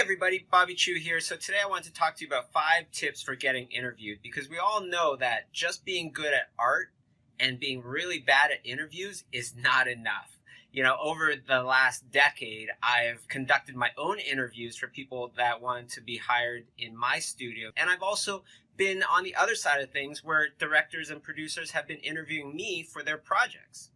everybody, Bobby Chiu here. So today I want to talk to you about 5 tips for getting interviewed, because we all know that just being good at art and being really bad at interviews is not enough. You know, over the last decade, I've conducted my own interviews for people that want to be hired in my studio. And I've also been on the other side of things where directors and producers have been interviewing me for their projects.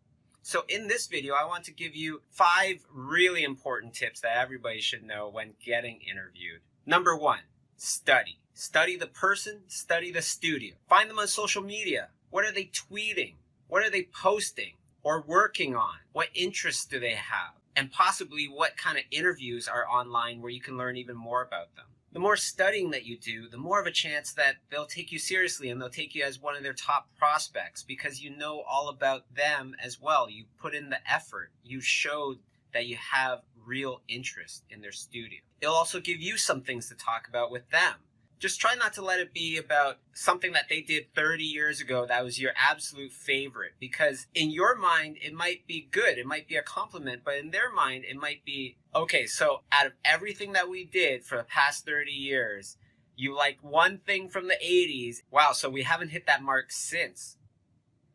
So in this video, I want to give you 5 really important tips that everybody should know when getting interviewed. Number 1, study. Study the person, study the studio. Find them on social media. What are they tweeting? What are they posting or working on? What interests do they have? And possibly what kind of interviews are online where you can learn even more about them. The more studying that you do, the more of a chance that they'll take you seriously and they'll take you as one of their top prospects, because you know all about them as well. You put in the effort. You showed that you have real interest in their studio. It'll also give you some things to talk about with them. Just try not to let it be about something that they did 30 years ago that was your absolute favorite, because in your mind, it might be good. It might be a compliment, but in their mind, it might be, okay, so out of everything that we did for the past 30 years, you like one thing from the 80s. Wow, so we haven't hit that mark since.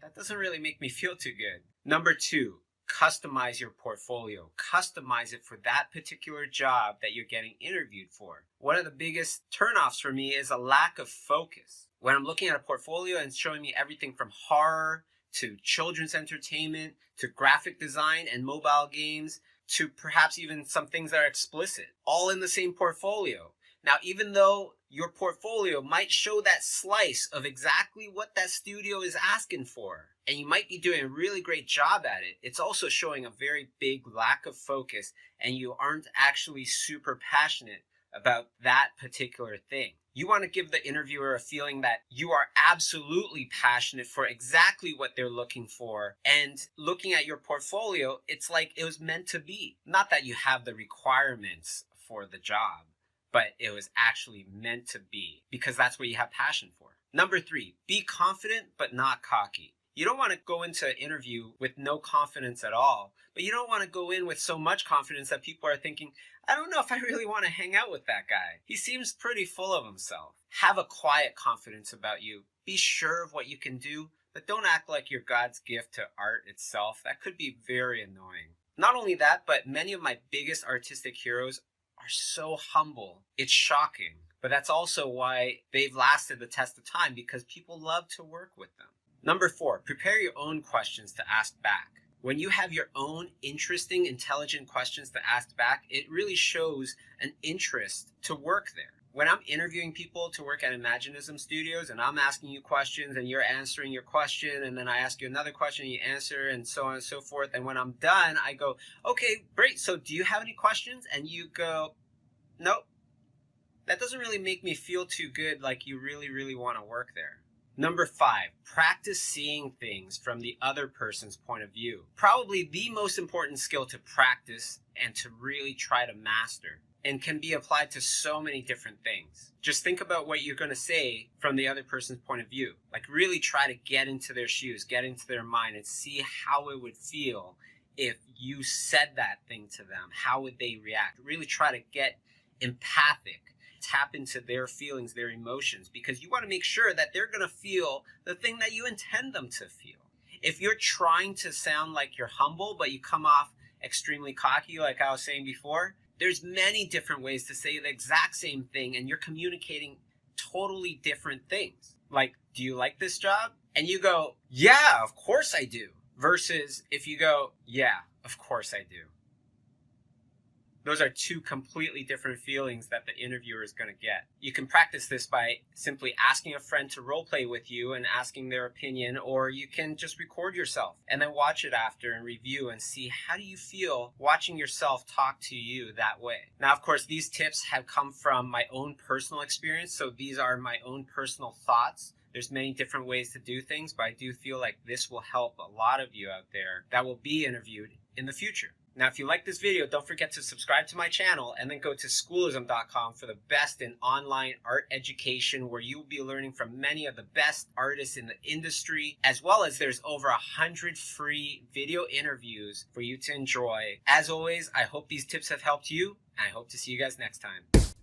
That doesn't really make me feel too good. Number 2. Customize your portfolio. Customize it for that particular job that you're getting interviewed for. One of the biggest turnoffs for me is a lack of focus. When I'm looking at a portfolio and it's showing me everything from horror to children's entertainment to graphic design and mobile games to perhaps even some things that are explicit, all in the same portfolio. Now, even though your portfolio might show that slice of exactly what that studio is asking for, and you might be doing a really great job at it, it's also showing a very big lack of focus, and you aren't actually super passionate about that particular thing. You want to give the interviewer a feeling that you are absolutely passionate for exactly what they're looking for. And looking at your portfolio, it's like it was meant to be. Not that you have the requirements for the job, but it was actually meant to be, because that's what you have passion for. Number 3, be confident but not cocky. You don't want to go into an interview with no confidence at all, but you don't want to go in with so much confidence that people are thinking, I don't know if I really want to hang out with that guy. He seems pretty full of himself. Have a quiet confidence about you. Be sure of what you can do, but don't act like you're God's gift to art itself. That could be very annoying. Not only that, but many of my biggest artistic heroes are so humble. It's shocking, but that's also why they've lasted the test of time, because people love to work with them. Number 4, prepare your own questions to ask back. When you have your own interesting, intelligent questions to ask back, it really shows an interest to work there. When I'm interviewing people to work at Imaginism Studios and I'm asking you questions and you're answering your question, and then I ask you another question and you answer, and so on and so forth, and when I'm done, I go, okay, great, so do you have any questions? And you go, nope. That doesn't really make me feel too good, like you really, really want to work there. Number 5, practice seeing things from the other person's point of view. Probably the most important skill to practice and to really try to master, and can be applied to so many different things. Just think about what you're going to say from the other person's point of view. Like, really try to get into their shoes, get into their mind, and see how it would feel if you said that thing to them. How would they react? Really try to get empathic. Tap into their feelings, their emotions, because you want to make sure that they're going to feel the thing that you intend them to feel. If you're trying to sound like you're humble, but you come off extremely cocky, like I was saying before, there's many different ways to say the exact same thing, and you're communicating totally different things. Like, do you like this job? And you go, yeah, of course I do. Versus if you go, yeah, of course I do. Those are 2 completely different feelings that the interviewer is going to get. You can practice this by simply asking a friend to role play with you and asking their opinion, or you can just record yourself and then watch it after and review and see how do you feel watching yourself talk to you that way. Now, of course, these tips have come from my own personal experience, so these are my own personal thoughts. There's many different ways to do things, but I do feel like this will help a lot of you out there that will be interviewed in the future. Now, if you like this video, don't forget to subscribe to my channel, and then go to schoolism.com for the best in online art education, where you will be learning from many of the best artists in the industry, as well as there's over 100 free video interviews for you to enjoy. As always, I hope these tips have helped you, and I hope to see you guys next time.